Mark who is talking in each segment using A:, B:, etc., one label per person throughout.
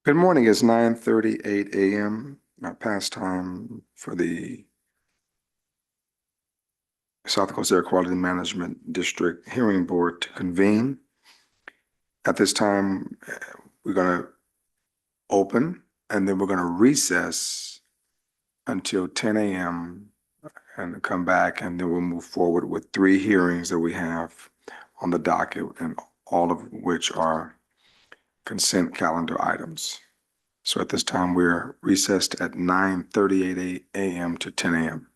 A: Good morning. It's 9:38 a.m. Past time for the South Coast Air Quality Management District Hearing Board to convene. At this time, we're going to open and then we're going to recess until 10 a.m. and come back, and then we'll move forward with three hearings that we have on the docket, and all of which are consent calendar items. So at this time, we're recessed at 9:38 a.m. to 10 a.m.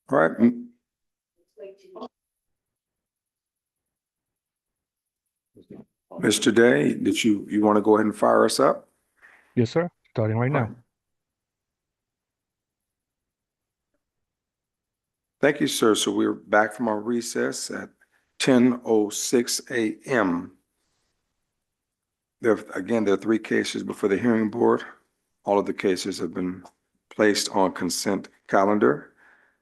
A: All right. Mr. Day, did you want to go ahead and fire us up?
B: Yes, sir. Starting right
A: All
B: now.
A: right. Thank you, sir. So we're back from our recess at 10:06 a.m. Again, there are three cases before the hearing board. All of the cases have been placed on consent calendar.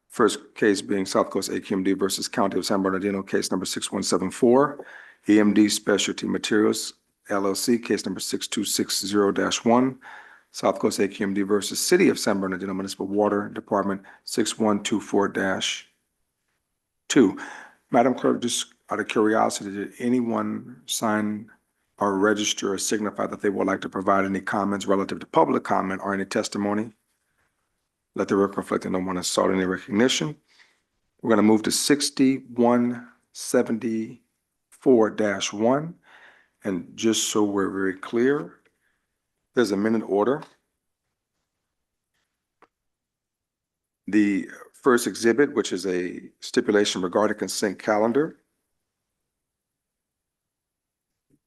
A: First case being South Coast AQMD versus County of San Bernardino, case number 6174. EMD Specialty Materials LLC, case number 6260-1. South Coast AQMD versus City of San Bernardino Municipal Water Department, 6124-2. Madam Clerk, just out of curiosity, did anyone sign or register or signify that they would like to provide any comments relative to public comment or any testimony? Let the record reflect that no one has sought any recognition. We're going to move to 6174-1. And just so we're very clear, there's a minute order. The first exhibit, which is a stipulation regarding consent calendar,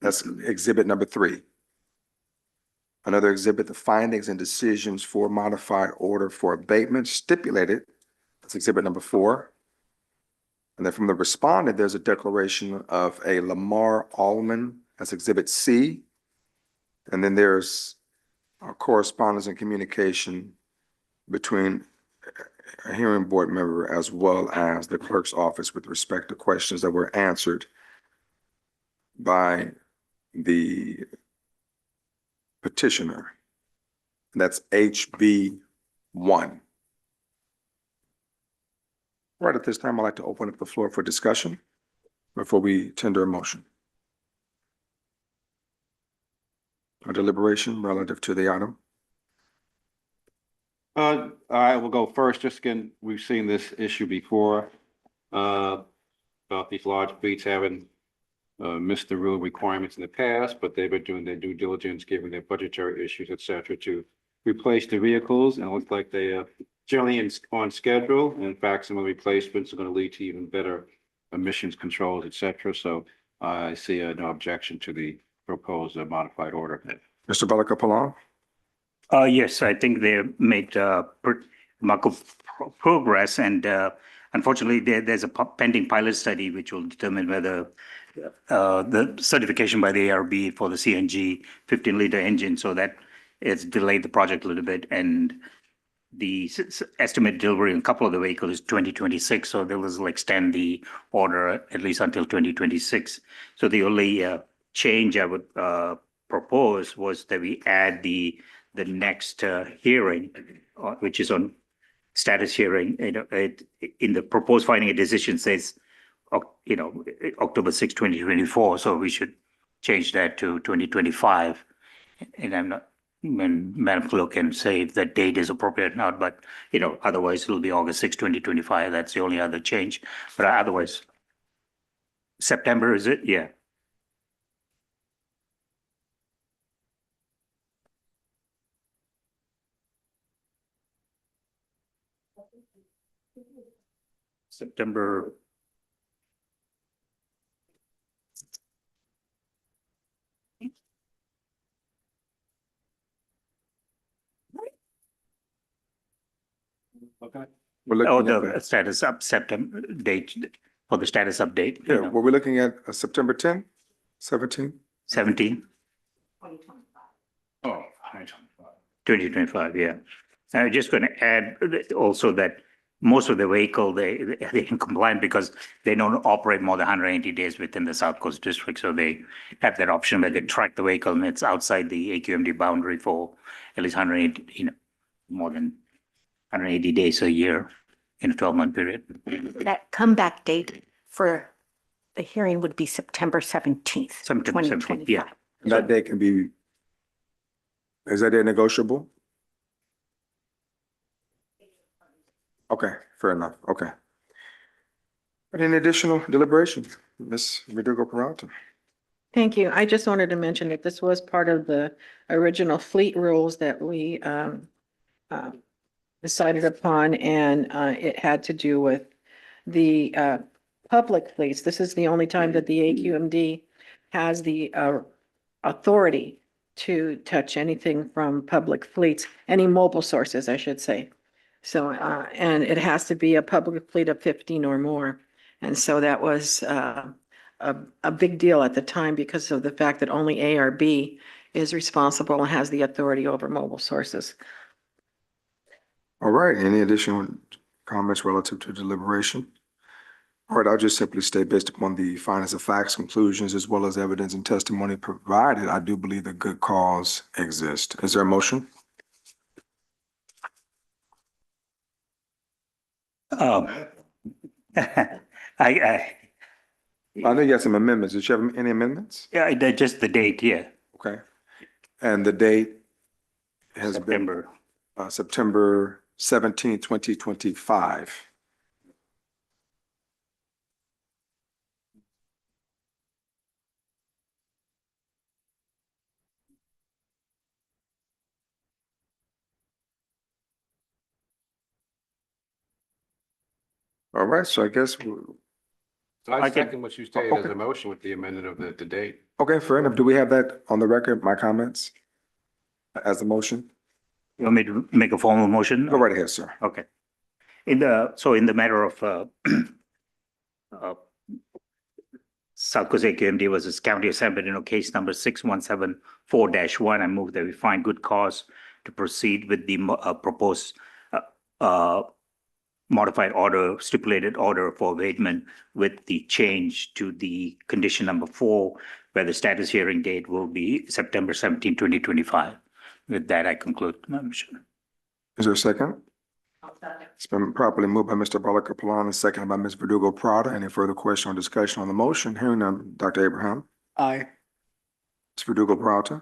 A: that's exhibit number 3. Another exhibit, the findings and decisions for modified order for abatement stipulated, that's exhibit number 4. And then from the respondent, there's a declaration of a Lamar Allman, that's exhibit C. And then there's a correspondence and communication between a hearing board member as well as the clerk's office with respect to questions that were answered by the petitioner. That's HB 1. Right at this time, I'd like to open up the floor for discussion before we tender a motion. A deliberation relative to the item.
C: I will go first. Just again, we've seen this issue before, about these large fleets having missed the rule requirements in the past, but they've been doing their due diligence, given their budgetary issues, et cetera, to replace the vehicles, and it looks like they are generally on schedule. In fact, some of the replacements are going to lead to even better emissions controls, et cetera. So I see no objection to the proposed modified order.
A: Mr. Balakapalan?
D: Yes, I think they made remarkable progress, and unfortunately, there's a pending pilot study which will determine whether the certification by the ARB for the CNG 15-liter engine, so that it's delayed the project a little bit, and the estimated delivery in a couple of the vehicles is 2026, so they will extend the order at least until 2026. So the only change I would propose was that we add the next hearing, which is on status hearing. In the proposed finding a decision says, October 6, 2024. So we should change that to 2025. And I'm not, when Madam Clerk can say if that date is appropriate or not, but otherwise it'll be August 6, 2025. That's the only other change. But otherwise, September, is it? Yeah. September.
C: Okay.
A: We're looking at
D: The status up September date for the status update.
A: yeah, were we looking at September 10th, 17th?
D: 17,
C: Oh,
D: 2025, yeah. I'm just going to add also that most of the vehicle, they're in compliant because they don't operate more than 180 days within the South Coast District. So they have that option where they track the vehicle and it's outside the AQMD boundary for at least 180, more than 180 days a year in a 12-month period.
E: That comeback date for the hearing would be September 17th,
D: September 17th, yeah.
E: 2025.
A: And that day can be, is that day negotiable? Okay, fair enough. Okay. Any additional deliberation? Ms. Rodrigo Peralta?
F: Thank you. I just wanted to mention that this was part of the original fleet rules that we decided upon, and it had to do with the public fleets. This is the only time that the AQMD has the authority to touch anything from public fleets, any mobile sources, I should say. So, and it has to be a public fleet of 15 or more. And so that was a big deal at the time because of the fact that only ARB is responsible and has the authority over mobile sources.
A: All right, any additional comments relative to deliberation? All right, I'll just simply state based upon the findings of facts, conclusions, as well as evidence and testimony provided, I do believe that good cause exists. Is there a motion?
D: I,
A: I know you have some amendments. Did you have any amendments?
D: yeah, just the date, yeah,
A: Okay. And the date has been
D: September.
A: September 17, 2025. All right, so I guess,
C: So I
D: I can-
C: second what you stated as
A: okay.
C: a motion with the amendment of the date.
A: okay, fair enough. Do we have that on the record, my comments as a motion?
D: You want me to make a formal motion?
A: Go right ahead, sir.
D: Okay. So in the matter of South Coast AQMD versus County of San Bernardino, case number 6174-1, I move that we find good cause to proceed with the proposed modified order, stipulated order for abatement with the change to the condition number 4, where the status hearing date will be September 17, 2025. With that, I conclude my motion.
A: Is there a second? It's been properly moved by Mr. Balaka-Palan and seconded by Ms. Verdugo Prada. Any further question or discussion on the motion? Hearing none, Dr. Abraham,
F: Aye. Ms.
A: Ms. Verdugo Prada,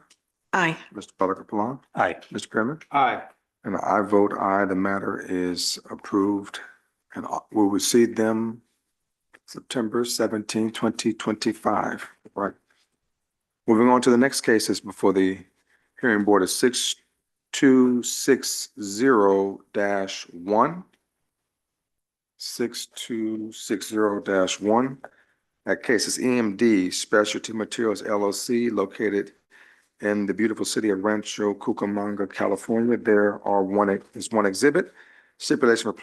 E: Aye.
A: Mr. Balaka-Palan,
D: Aye.
A: Mr. Perrin,
C: Aye.
A: and I vote aye. The matter is approved and will receive them September 17, 2025. Right. Moving on to the next case is before the hearing board is 6260-1. 6260-1. That case is EMD Specialty Materials LLC located in the beautiful city of Rancho Cucamonga, California. There is one exhibit, stipulation of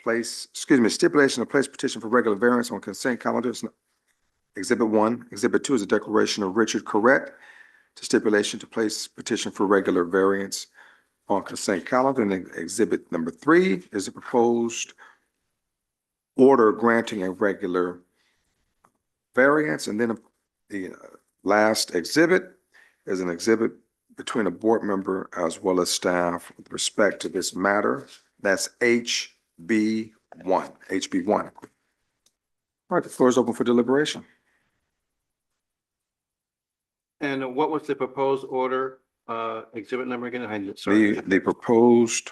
A: place petition for regular variance on consent calendars. Exhibit 1. Exhibit 2 is a declaration of Richard Corrett to stipulation to place petition for regular variance on consent calendar. And exhibit number 3 is a proposed order granting a regular variance. And then the last exhibit is an exhibit between a board member as well as staff with respect to this matter. That's HB1. HB1. All right, the floor is open for deliberation.
C: And what was the proposed order, exhibit number again? Sorry.
A: The proposed,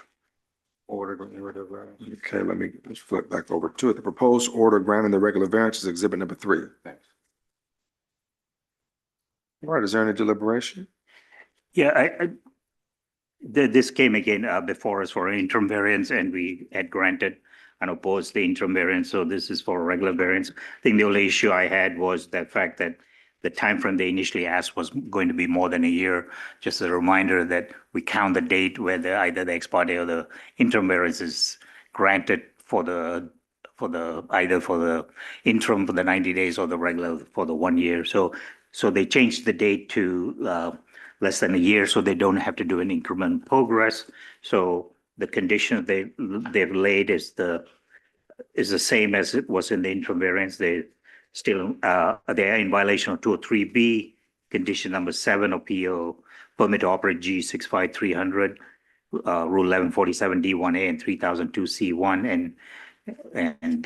C: Order.
A: okay, let me just flip back over to it. The proposed order granting the regular variance is exhibit number 3.
C: Thanks.
A: All right, is there any deliberation?
D: Yeah, this came again before us for an interim variance, and we had granted and opposed the interim variance. So this is for a regular variance. I think the only issue I had was the fact that the timeframe they initially asked was going to be more than a year. Just a reminder that we count the date where either the ex parte or the interim variance is granted for the interim for the 90 days or the regular for the 1 year. So they changed the date to less than a year, so they don't have to do an increment progress. So the condition they've laid is the same as it was in the interim variance. They are in violation of 203B, condition number 7 of PO, permit to operate G65300, Rule 1147 D1A and 3002 C1, and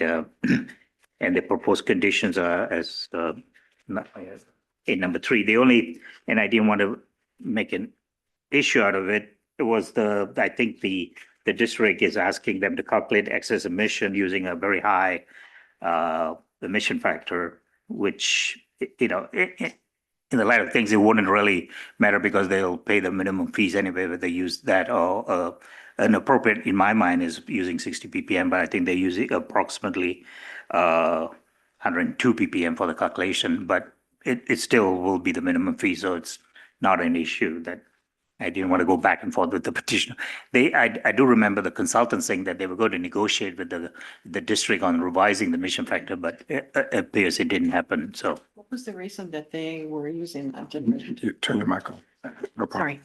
D: the proposed conditions are as in number 3. And I didn't want to make an issue out of it. It was I think the district is asking them to calculate excess emission using a very high emission factor, which, in the light of things, it wouldn't really matter because they'll pay the minimum fees anyway, whether they use that or an appropriate, in my mind, is using 60 ppm, but I think they use approximately 102 ppm for the calculation, but it still will be the minimum fee, so it's not an issue that I didn't want to go back and forth with the petitioner. I do remember the consultant saying that they were going to negotiate with the district on revising the mission factor, but it appears it didn't happen, so.
F: What was the reason that they were using that different?
A: You turn your mic on. No problem.
F: Sorry.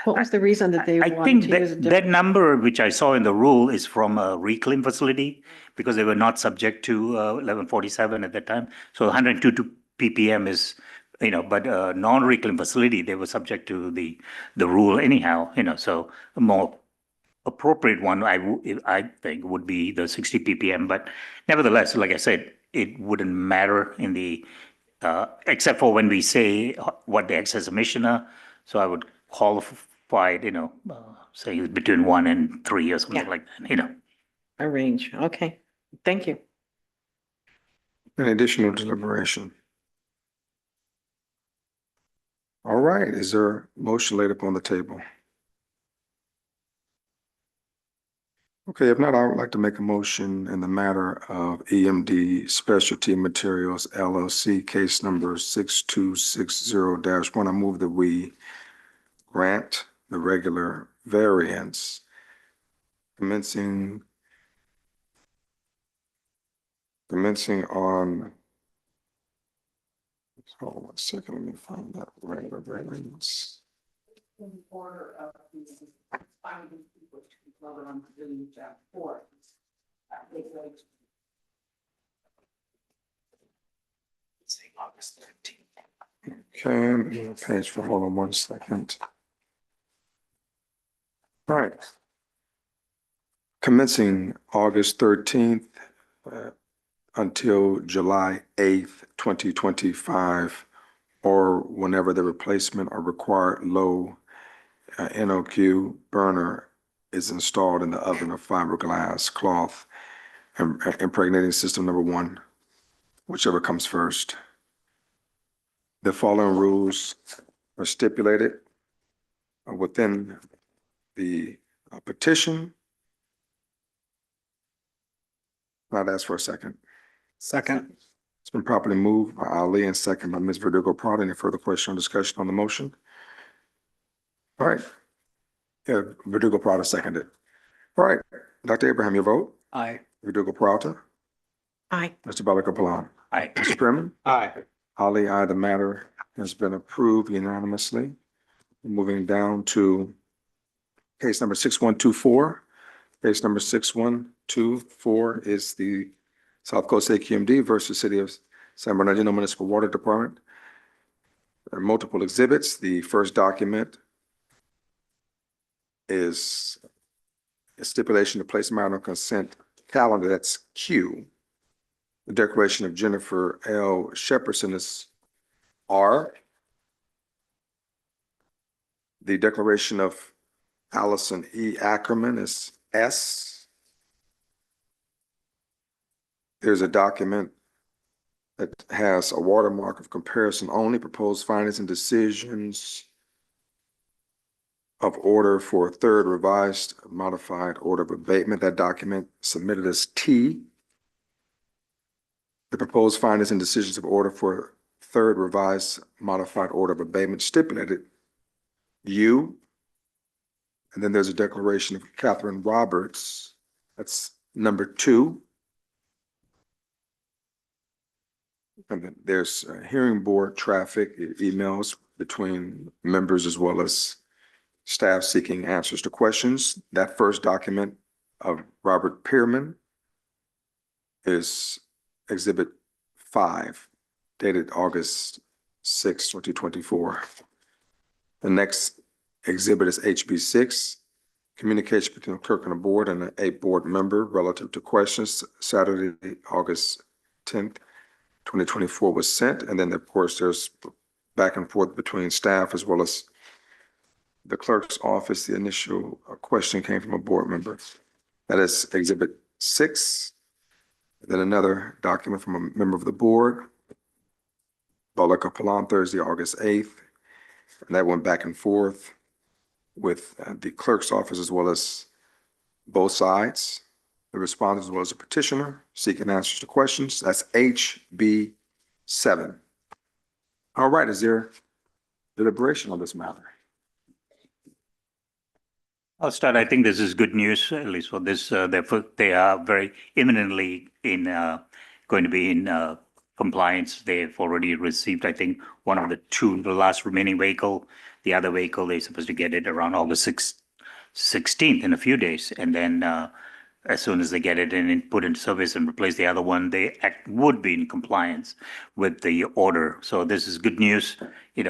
F: What was the reason that they
D: I
F: wanted
D: think
F: to use a
D: that
F: different?
D: number which I saw in the rule is from a reclaim facility because they were not subject to 1147 at that time. So 102 ppm is, but non-reclaim facility, they were subject to the rule anyhow, so a more appropriate one, I think would be the 60 ppm. But nevertheless, like I said, it wouldn't matter in the, except for when we say what the excess emission are. So I would qualify it, say it's between 1 and 3 or something
F: Yeah.
D: like that,
F: A range, okay, thank you.
A: Any additional deliberation? All right, is there a motion laid upon the table? Okay, if not, I would like to make a motion in the matter of EMD Specialty Materials LLC, case number 6260-1. I move that we grant the regular variance commencing on, hold on 1 second, let me find that regular variance. Okay, page for, hold on 1 second. All right. Commencing August 13th until July 8th, 2025, or whenever the replacement or required low NOQ burner is installed in the oven of fiberglass, cloth, and impregnating system number 1, whichever comes first. The following rules are stipulated within the petition. I'd ask for a second.
G: Second.
A: It's been properly moved by Ali and second by Ms. Verdugo Prado. Any further question or discussion on the motion? All right. Yeah, Verdugo Prado seconded. All right, Dr. Abraham, your vote?
G: Aye.
A: Verdugo Prado,
E: Aye.
A: Mr. Balakapalan,
D: I,
A: Mr. Freeman,
C: Aye.
A: Ali, aye. The matter has been approved unanimously. Moving down to case number 6124. Case number 6124 is the South Coast AQMD versus City of San Bernardino Municipal Water Department. There are multiple exhibits. The first document is a stipulation to place matter on consent calendar, that's Q. The declaration of Jennifer L. Shepperson is R. The declaration of Allison E. Ackerman is S. There's a document that has a watermark of comparison only, proposed findings and decisions of order for a third revised modified order of abatement. That document submitted as T. The proposed findings and decisions of order for third revised modified order of abatement stipulated U. And then there's a declaration of Catherine Roberts. That's number 2. And then there's hearing board traffic, emails between members as well as staff seeking answers to questions. That first document of Robert Pearman is Exhibit 5, dated August 6, 2024. The next exhibit is HB 6, communication between the clerk and the board and a board member relative to questions. Saturday, August 10th, 2024 was sent. And then of course there's back and forth between staff as well as the clerk's office. The initial question came from a board member. That is Exhibit 6. Then another document from a member of the board. Balaka Palan Thursday, August 8th. And that went back and forth with the clerk's office as well as both sides, the respondent as well as the petitioner, seeking answers to questions. That's HB 7. All right, is there deliberation on this matter?
D: I'll start. I think this is good news, at least for this. Therefore, they are very imminently going to be in compliance. They've already received, I think, one of the last remaining vehicle. The other vehicle, they're supposed to get it around August 16th in a few days. And then as soon as they get it in and put into service and replace the other one, they would be in compliance with the order. So this is good news,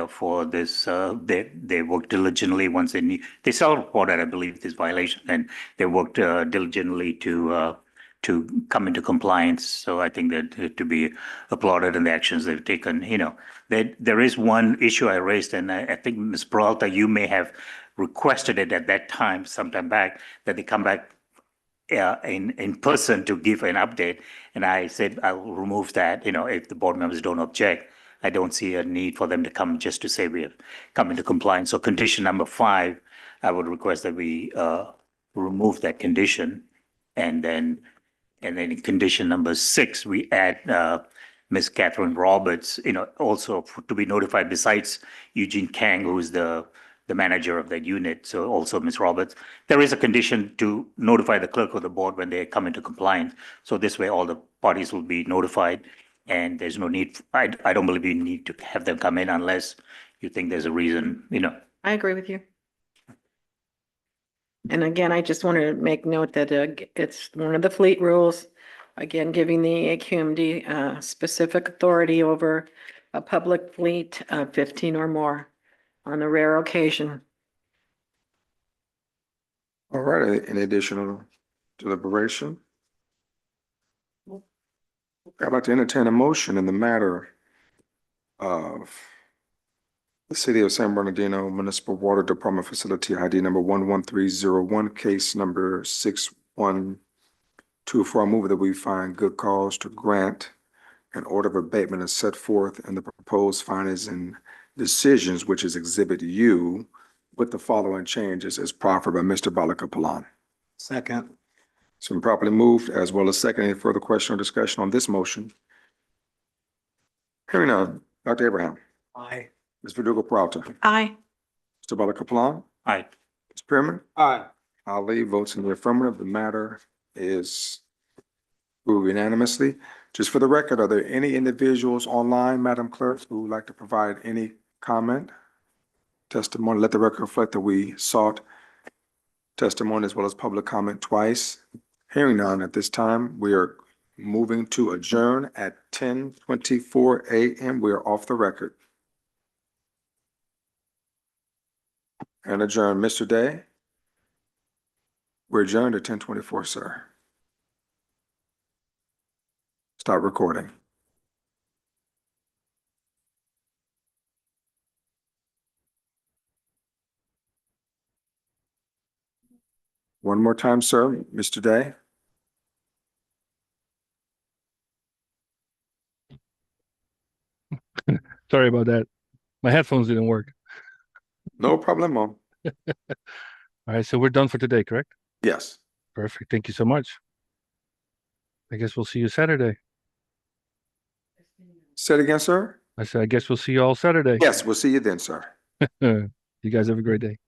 D: for this. They worked diligently once they self-reported, I believe, this violation, and they worked diligently to come into compliance. So I think that to be applauded in the actions they've taken. There is one issue I raised, and I think Ms. Peralta, you may have requested it at that time, sometime back, that they come back in person to give an update. And I said, I'll remove that, if the board members don't object. I don't see a need for them to come just to say we have come into compliance. So condition number 5, I would request that we remove that condition. And then in condition number 6, we add Ms. Catherine Roberts, also to be notified besides Eugene Kang, who's the manager of that unit. So also Ms. Roberts. There is a condition to notify the clerk of the board when they come into compliance. So this way, all the parties will be notified, and there's no need. I don't believe you need to have them come in unless you think there's a reason.
F: I agree with you. And again, I just wanted to make note that it's one of the fleet rules, again, giving the AQMD specific authority over a public fleet of 15 or more on the rare occasion.
A: All right, any additional deliberation? I'd like to entertain a motion in the matter of the City of San Bernardino Municipal Water Department Facility ID number 11301, case number 6124. I move that we find good cause to grant an order of abatement as set forth in the proposed findings and decisions, which is Exhibit U, with the following changes as proffered by Mr. Balaka Palan.
G: Second.
A: It's been properly moved as well as second. Any further question or discussion on this motion? Hearing none. Dr. Abraham.
G: Aye.
A: Ms. Verdugo Peralta.
E: Aye.
A: Mr. Balaka Palan.
D: Aye.
A: Ms. Pearman.
C: Aye.
A: Ali votes in the affirmative. The matter is approved unanimously. Just for the record, are there any individuals online, Madam Clerk, who would like to provide any comment, testimony? Let the record reflect that we sought testimony as well as public comment twice. Hearing none at this time, we are moving to adjourn at 10:24 a.m. We are off the record. And adjourn. Mr. Day? We're adjourned at 10:24, sir. Start recording. One more time, sir. Mr. Day?
B: Sorry about that. My headphones didn't work.
A: No problemo.
B: All right, so we're done for today, correct?
A: Yes.
B: Perfect. Thank you so much. I guess we'll see you Saturday.
A: Say it again, sir?
B: I said, I guess we'll see you all Saturday.
A: Yes, we'll see you then, sir.
B: You guys have a great day.